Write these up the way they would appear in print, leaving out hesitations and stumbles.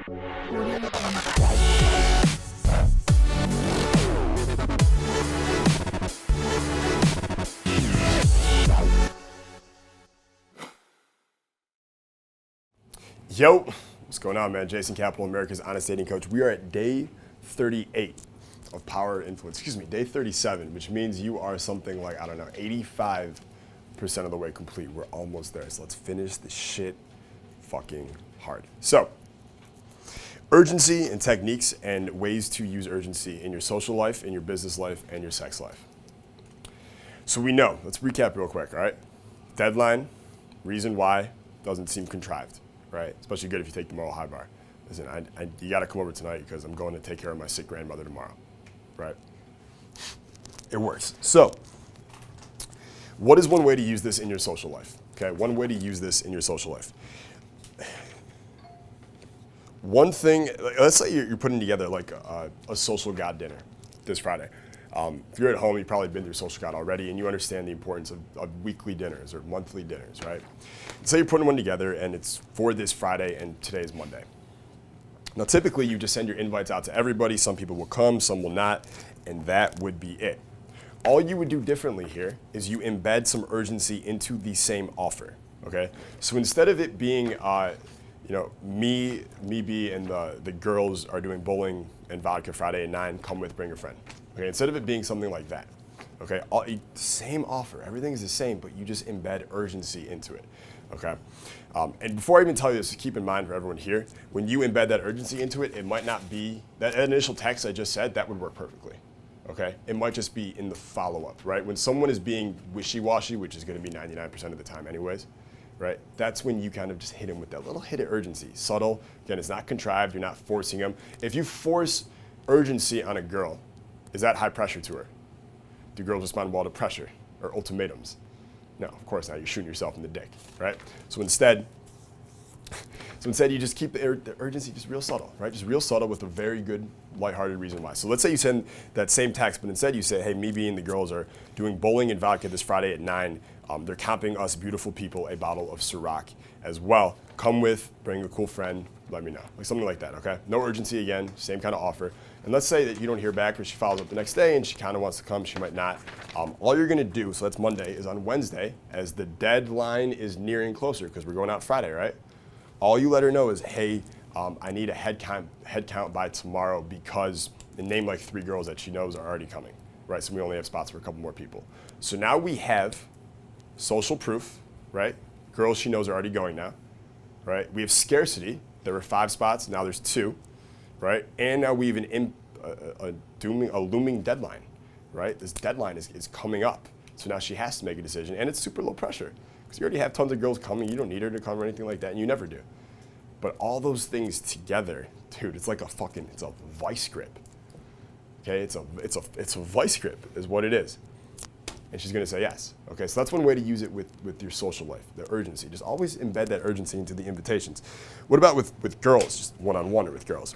Yo, what's going on, man? Jason Capital, America's Honest Dating Coach. We are at day 38 of Power Influence. Excuse me, day 37, which means you are something like, I don't know, 85% of the way complete. We're almost there. So let's finish this shit fucking hard. So, urgency and techniques and ways to use urgency in your social life, in your business life, and your sex life. So we know, let's recap real quick, all right? Deadline, reason why, doesn't seem contrived. Right, especially good if you take the moral high bar. Listen, you got to come over tonight because I'm going to take care of my sick grandmother tomorrow, right? It works. So, what is one way to use this in your social life? Okay, one way to use this in your social life. One thing, let's say you're putting together like a social god dinner this Friday. If you're at home, you've probably been through social god already, and you understand the importance of weekly dinners or monthly dinners, right? Say you're putting one together, and it's for this Friday, and today is Monday. Now, typically, you just send your invites out to everybody. Some people will come, some will not, and that would be it. All you would do differently here is you embed some urgency into the same offer, okay? So instead of it being, me, B, and the girls are doing bowling and vodka Friday at 9, come with, bring a friend. Okay, instead of it being something like that, okay, same offer, everything is the same, but you just embed urgency into it, okay? And before I even tell you this, keep in mind for everyone here, when you embed that urgency into it, it might not be, that initial text I just said, that would work perfectly, okay? It might just be in the follow-up, right? When someone is being wishy-washy, which is gonna be 99% of the time anyways, right? That's when you kind of just hit them with that little hit of urgency. Subtle, again, it's not contrived, you're not forcing them. If you force urgency on a girl, is that high pressure to her? Do girls respond well to pressure or ultimatums? No, of course not. You're shooting yourself in the dick, right? So instead you just keep the urgency just real subtle, right? Just real subtle with a very good, lighthearted reason why. So let's say you send that same text, but instead you say, hey, me, B, and the girls are doing bowling and vodka this Friday at 9. They're comping us beautiful people a bottle of Ciroc as well. Come with, bring a cool friend, let me know. Like something like that, okay? No urgency again, same kind of offer. And let's say that you don't hear back, but she follows up the next day and she kind of wants to come, she might not. All you're gonna do, so that's Monday, is on Wednesday, as the deadline is nearing closer, because we're going out Friday, right? All you let her know is, hey, I need a head count by tomorrow because, and name like 3 girls that she knows are already coming, right? So we only have spots for a couple more people. So now we have social proof, right? Girls she knows are already going now, right? We have scarcity. There were 5 spots, now there's 2, right? And now we have a looming deadline, right? This deadline is coming up. So now she has to make a decision, and it's super low pressure because you already have tons of girls coming. You don't need her to come or anything like that, and you never do. But all those things together, dude, it's like it's a vice grip. Okay, it's a vice grip is what it is. And she's gonna say yes. Okay, so that's one way to use it with your social life, the urgency. Just always embed that urgency into the invitations. What about with girls, just one-on-one or with girls?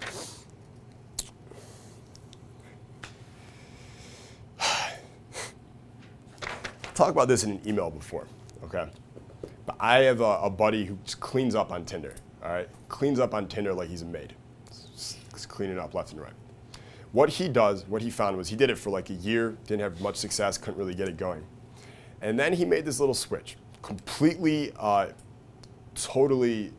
Talk about this in an email before, okay? But I have a buddy who just cleans up on Tinder, all right? Cleans up on Tinder like he's a maid. Just cleaning up left and right. What he found was he did it for like a year, didn't have much success, couldn't really get it going. And then he made this little switch, completely, totally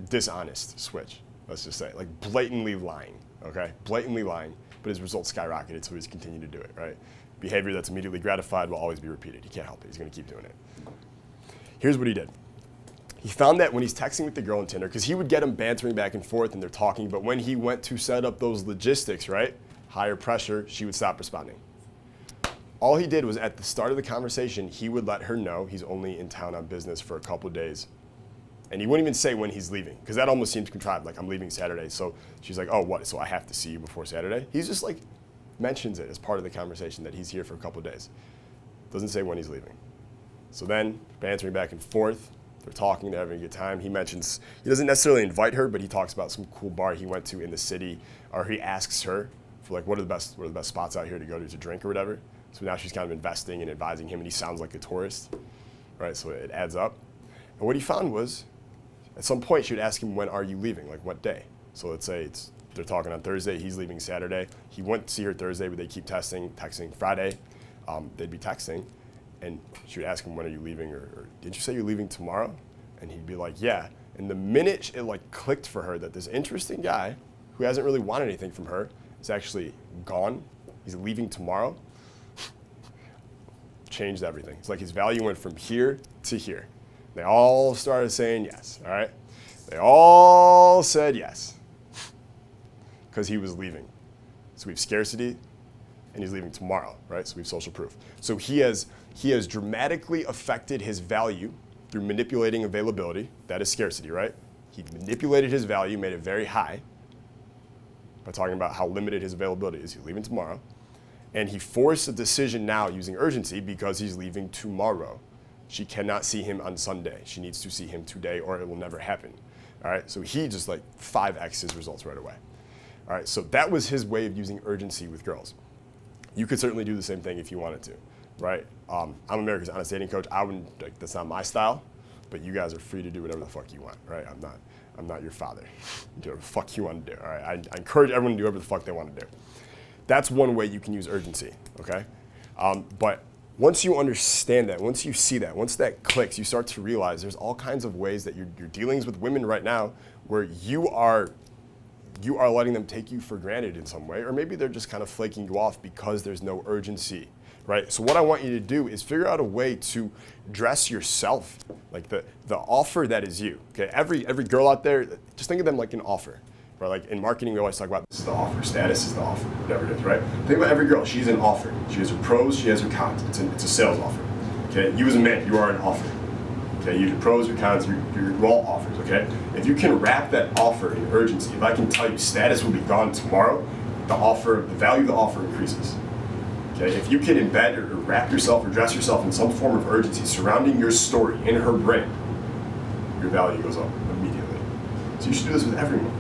dishonest switch, let's just say, like blatantly lying, okay? Blatantly lying, but his results skyrocketed, so he's continued to do it, right? Behavior that's immediately gratified will always be repeated. He can't help it, he's gonna keep doing it. Here's what he did. He found that when he's texting with the girl on Tinder, because he would get them bantering back and forth and they're talking, but when he went to set up those logistics, right, higher pressure, she would stop responding. All he did was at the start of the conversation, he would let her know he's only in town on business for a couple of days. And he wouldn't even say when he's leaving, because that almost seems contrived, like I'm leaving Saturday. So she's like, oh, what, so I have to see you before Saturday? He's just like, mentions it as part of the conversation that he's here for a couple of days. Doesn't say when he's leaving. So then, bantering back and forth, they're talking, they're having a good time. He mentions, he doesn't necessarily invite her, but he talks about some cool bar he went to in the city, or he asks her for like, what are the best spots out here to go to drink or whatever. So now she's kind of investing and advising him, and he sounds like a tourist, right? So it adds up. And what he found was, At some point, she would ask him, when are you leaving? Like, what day? So let's say they're talking on Thursday, he's leaving Saturday. He went to see her Thursday, but they keep texting Friday. They'd be texting, and she would ask him, when are you leaving? Or did you say you're leaving tomorrow? And he'd be like, yeah. And the minute it like clicked for her that this interesting guy who hasn't really wanted anything from her is actually gone, he's leaving tomorrow, changed everything. It's like his value went from here to here. They all started saying yes, all right? They all said yes because he was leaving. So we have scarcity, and he's leaving tomorrow, right? So we have social proof. So he has dramatically affected his value through manipulating availability. That is scarcity, right? He manipulated his value, made it very high by talking about how limited his availability is. He's leaving tomorrow. And he forced a decision now using urgency because he's leaving tomorrow. She cannot see him on Sunday. She needs to see him today or it will never happen. All right, so he just like 5x his results right away. All right, so that was his way of using urgency with girls. You could certainly do the same thing if you wanted to, right? I'm America's Honest Dating Coach. I wouldn't, like, that's not my style, but you guys are free to do whatever the fuck you want, right? I'm not your father. Do whatever the fuck you want to do, all right? I encourage everyone to do whatever the fuck they want to do. That's one way you can use urgency, okay? But once you understand that, once you see that, once that clicks, you start to realize there's all kinds of ways that you're dealing with women right now where you are letting them take you for granted in some way, or maybe they're just kind of flaking you off because there's no urgency, right? So what I want you to do is figure out a way to dress yourself like the offer that is you, okay? Every girl out there, just think of them like an offer. Right, like in marketing, we always talk about this is the offer, status is the offer, whatever it is, right? Think about every girl. She's an offer. She has her pros, she has her cons. It's a sales offer. Okay, you as a man, you are an offer. Okay, you have your pros, your cons, you're all offers. Okay, if you can wrap that offer in urgency, if I can tell you status will be gone tomorrow, the value of the offer increases. Okay, if you can embed or wrap yourself or dress yourself in some form of urgency surrounding your story in her brain, your value goes up immediately. So you should do this with everyone.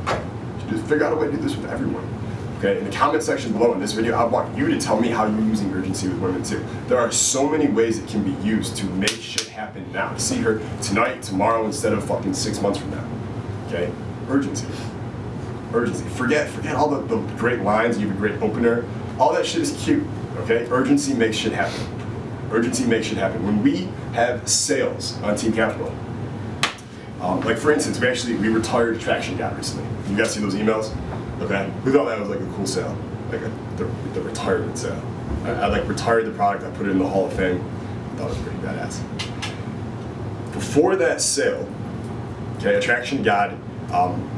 Just figure out a way to do this with everyone. Okay, in the comment section below in this video, I want you to tell me how you're using urgency with women too. There are so many ways it can be used to make shit happen now. To see her tonight, tomorrow, instead of fucking 6 months from now. Okay, urgency. Urgency. Forget all the great lines. You have a great opener. All that shit is cute. Okay, urgency makes shit happen. Urgency makes shit happen. When we have sales on Team Capital, like for instance, we retired Attraction Guide recently. You guys see those emails? Okay. We thought that was like a cool sale, like the retirement sale. I like retired the product. I put it in the Hall of Fame. I thought it was pretty badass. Before that sale, okay, Attraction Guide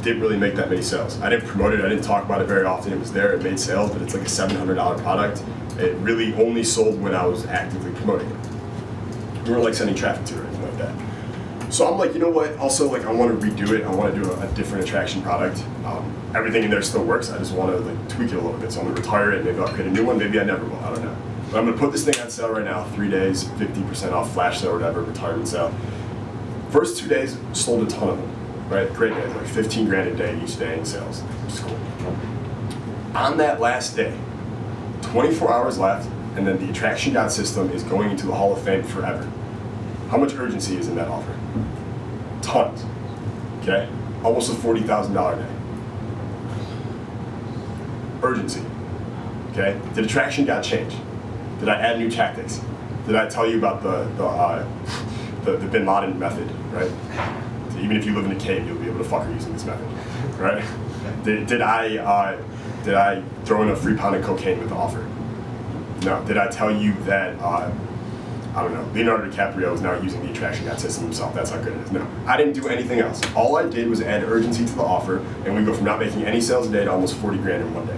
didn't really make that many sales. I didn't promote it. I didn't talk about it very often. It was there. It made sales, but it's like a $700 product. It really only sold when I was actively promoting it. We weren't like sending traffic to it or anything like that. So I'm like, you know what? Also, like, I want to redo it. I want to do a different attraction product. Everything in there still works. I just want to like tweak it a little bit. So I'm gonna retire it. Maybe I'll create a new one. Maybe I never will. I don't know. But I'm gonna put this thing on sale right now. 3 days, 50% off, flash sale, or whatever, retirement sale. First 2 days, sold a ton of them. Right? Great days, like 15 grand a day each day in sales. It's cool. On that last day, 24 hours left, and then the Attraction Guide system is going into the Hall of Fame forever. How much urgency is in that offer? Tons. Okay? Almost a $40,000 day. Urgency. Okay? Did Attraction Guide change? Did I add new tactics? Did I tell you about the Bin Laden method, right? So even if you live in a cave, you'll be able to fuck her using this method, right? Did I throw in a free pound of cocaine with the offer? No. Did I tell you that I don't know, Leonardo DiCaprio is now using the Attraction Guide system himself? That's how good it is. No, I didn't do anything else. All I did was add urgency to the offer, and we go from not making any sales a day to almost 40 grand in one day.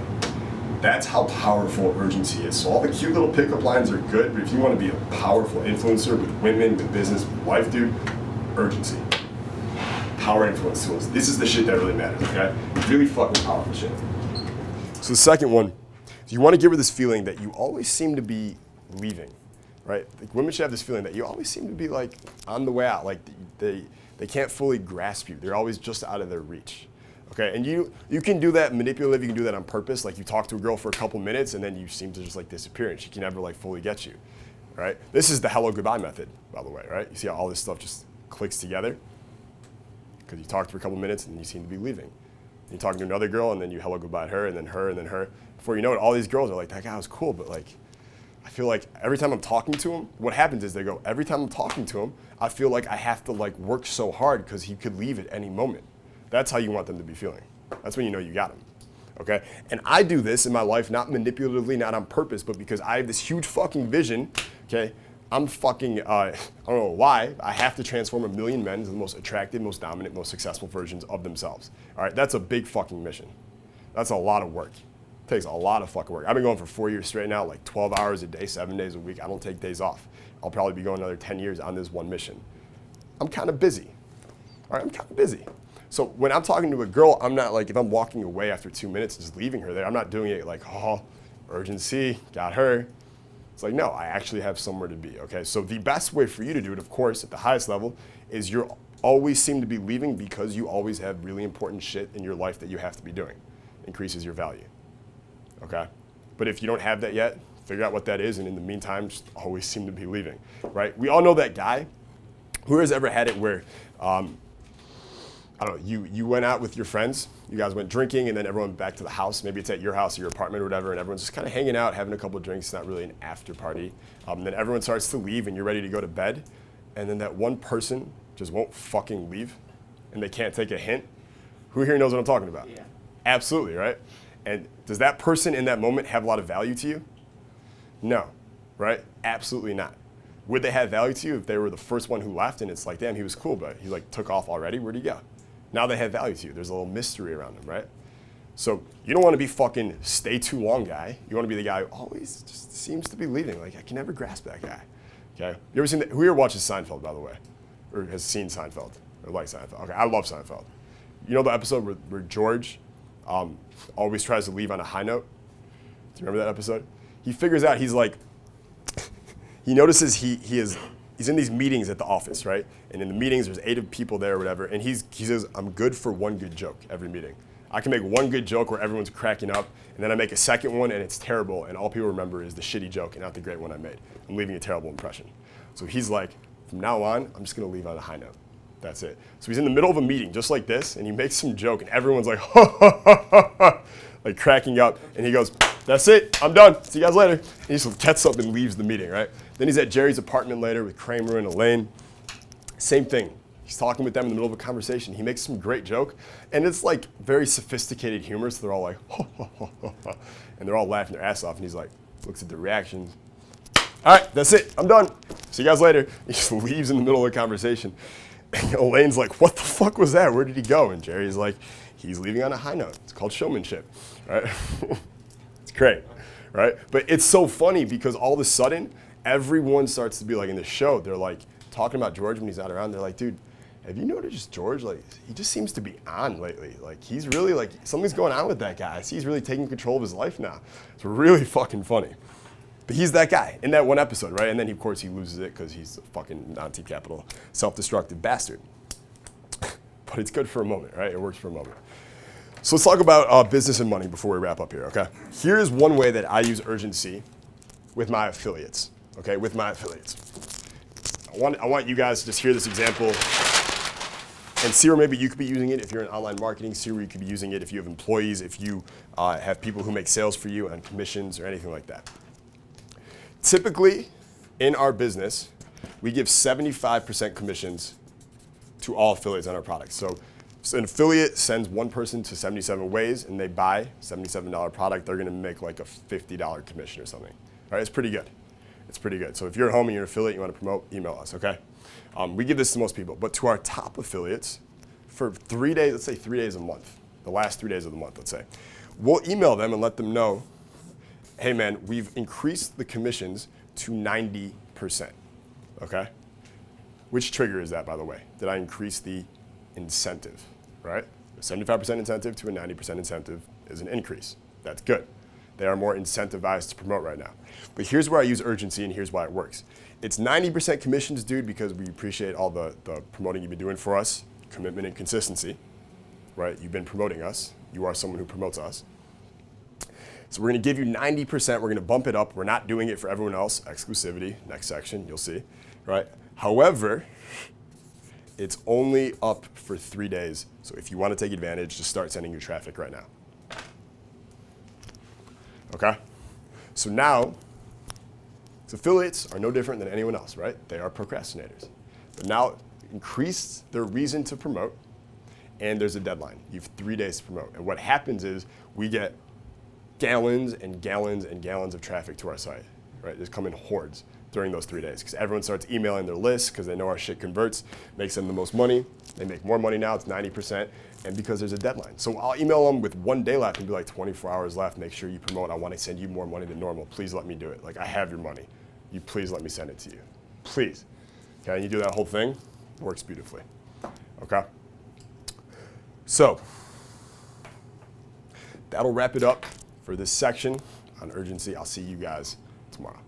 That's how powerful urgency is. So all the cute little pickup lines are good, but if you want to be a powerful influencer with women, with business, with life, dude, urgency. Power influence tools. This is the shit that really matters, okay? Really fucking powerful shit. So the second one is you want to give her this feeling that you always seem to be leaving. Right? Like women should have this feeling that you always seem to be like on the way out, like they can't fully grasp you. They're always just out of their reach. Okay, and you can do that manipulative, you can do that on purpose. Like you talk to a girl for a couple minutes and then you seem to just like disappear and she can never like fully get you. Right? This is the hello goodbye method, by the way, right? You see how all this stuff just clicks together? because you talk to her a couple minutes and you seem to be leaving. You're talking to another girl and then you hello goodbye to her and then her and then her. Before you know it, all these girls are like, that guy was cool, but like, I feel like every time I'm talking to him, what happens is they go, every time I'm talking to him, I feel like I have to like work so hard because he could leave at any moment. That's how you want them to be feeling. That's when you know you got them. Okay? And I do this in my life, not manipulatively, not on purpose, but because I have this huge fucking vision, okay? I'm fucking, I don't know why, I have to transform 1 million men into the most attractive, most dominant, most successful versions of themselves. All right? That's a big fucking mission. That's a lot of work. It takes a lot of fucking work. I've been going for 4 years straight now, like 12 hours a day, 7 days a week. I don't take days off. I'll probably be going another 10 years on this one mission. I'm kind of busy. All right? I'm kind of busy. So when I'm talking to a girl, I'm not like, if I'm walking away after 2 minutes, just leaving her there, I'm not doing it like, oh, urgency, got her. It's like, no, I actually have somewhere to be, okay? So the best way for you to do it, of course, at the highest level, is you always seem to be leaving because you always have really important shit in your life that you have to be doing. Increases your value, okay? But if you don't have that yet, figure out what that is, and in the meantime, just always seem to be leaving, right? We all know that guy. Who has ever had it where, I don't know, you went out with your friends, you guys went drinking, and then everyone went back to the house. Maybe it's at your house or your apartment or whatever, and everyone's just kind of hanging out, having a couple of drinks. It's not really an after party. And then everyone starts to leave, and you're ready to go to bed, and then that one person just won't fucking leave, and they can't take a hint. Who here knows what I'm talking about? Yeah. Absolutely, right? And does that person in that moment have a lot of value to you? No, right? Absolutely not. Would they have value to you if they were the first one who left, and it's like, damn, he was cool, but he like took off already? Where'd he go? Now they have value to you. There's a little mystery around them, right? So you don't want to be fucking stay too long guy. You want to be the guy who always just seems to be leaving. Like, I can never grasp that guy. Okay? You ever seen that? Who here watches Seinfeld, by the way? Or has seen Seinfeld? Or likes Seinfeld? Okay, I love Seinfeld. You know the episode where George always tries to leave on a high note? Do you remember that episode? He figures out, he's like, he notices he's in these meetings at the office, right? And in the meetings, there's 8 people there or whatever, and he says, I'm good for one good joke every meeting. I can make one good joke where everyone's cracking up, and then I make a second one, and it's terrible, and all people remember is the shitty joke and not the great one I made. I'm leaving a terrible impression. So he's like, from now on, I'm just gonna leave on a high note. That's it. So he's in the middle of a meeting, just like this, and he makes some joke, and everyone's like, ha, ha, ha, ha, ha, like cracking up, and he goes, that's it, I'm done, see you guys later. And he just gets up and leaves the meeting, right? Then he's at Jerry's apartment later with Kramer and Elaine. Same thing. He's talking with them in the middle of a conversation. He makes some great joke, and it's like very sophisticated humor, so they're all like, ha, ha, ha, ha, ha, and they're all laughing their ass off, and he's like, looks at the reactions. All right, that's it, I'm done. See you guys later. He just leaves in the middle of the conversation. And Elaine's like, what the fuck was that? Where did he go? And Jerry's like, he's leaving on a high note. It's called showmanship, right? It's great, right? But it's so funny because all of a sudden, everyone starts to be like in the show, they're like talking about George when he's not around. They're like, dude, have you noticed George? Like, he just seems to be on lately. Like, he's really like, something's going on with that guy. I see he's really taking control of his life now. It's really fucking funny. But he's that guy in that one episode, right? And then, of course, he loses it because he's a fucking non-team-capital, self-destructive bastard. But it's good for a moment, right? It works for a moment. So let's talk about business and money before we wrap up here, okay? Here's one way that I use urgency with my affiliates, okay? With my affiliates. I want you guys to just hear this example and see where maybe you could be using it if you're in online marketing, see where you could be using it if you have employees, if you have people who make sales for you on commissions or anything like that. Typically, in our business, we give 75% commissions to all affiliates on our products. So an affiliate sends one person to 77 ways, and they buy $77 product, they're gonna make like a $50 commission or something. All right, it's pretty good. It's pretty good. So if you're at home and you're an affiliate, you wanna promote, email us, okay? We give this to most people, but to our top affiliates, for 3 days, let's say 3 days a month, the last 3 days of the month, let's say, we'll email them and let them know, hey man, we've increased the commissions to 90%, okay? Which trigger is that, by the way? Did I increase the incentive, right? A 75% incentive to a 90% incentive is an increase. That's good. They are more incentivized to promote right now. But here's where I use urgency and here's why it works. It's 90% commissions, dude, because we appreciate all the promoting you've been doing for us, commitment and consistency, right? You've been promoting us. You are someone who promotes us. So we're gonna give you 90%, we're gonna bump it up. We're not doing it for everyone else, exclusivity, next section, you'll see, right? However, It's only up for 3 days. So if you want to take advantage, just start sending your traffic right now. Okay? So now, affiliates are no different than anyone else, right? They are procrastinators. But now increase their reason to promote, and there's a deadline. You have 3 days to promote. And what happens is we get gallons and gallons and gallons of traffic to our site, right? There's come in hordes during those 3 days because everyone starts emailing their list because they know our shit converts, makes them the most money. They make more money now, it's 90%, and because there's a deadline. So I'll email them with 1 day left and be like, 24 hours left, make sure you promote. I want to send you more money than normal. Please let me do it. Like, I have your money. You please let me send it to you. Please. Okay, and you do that whole thing, it works beautifully. Okay? So, that'll wrap it up for this section on urgency. I'll see you guys tomorrow.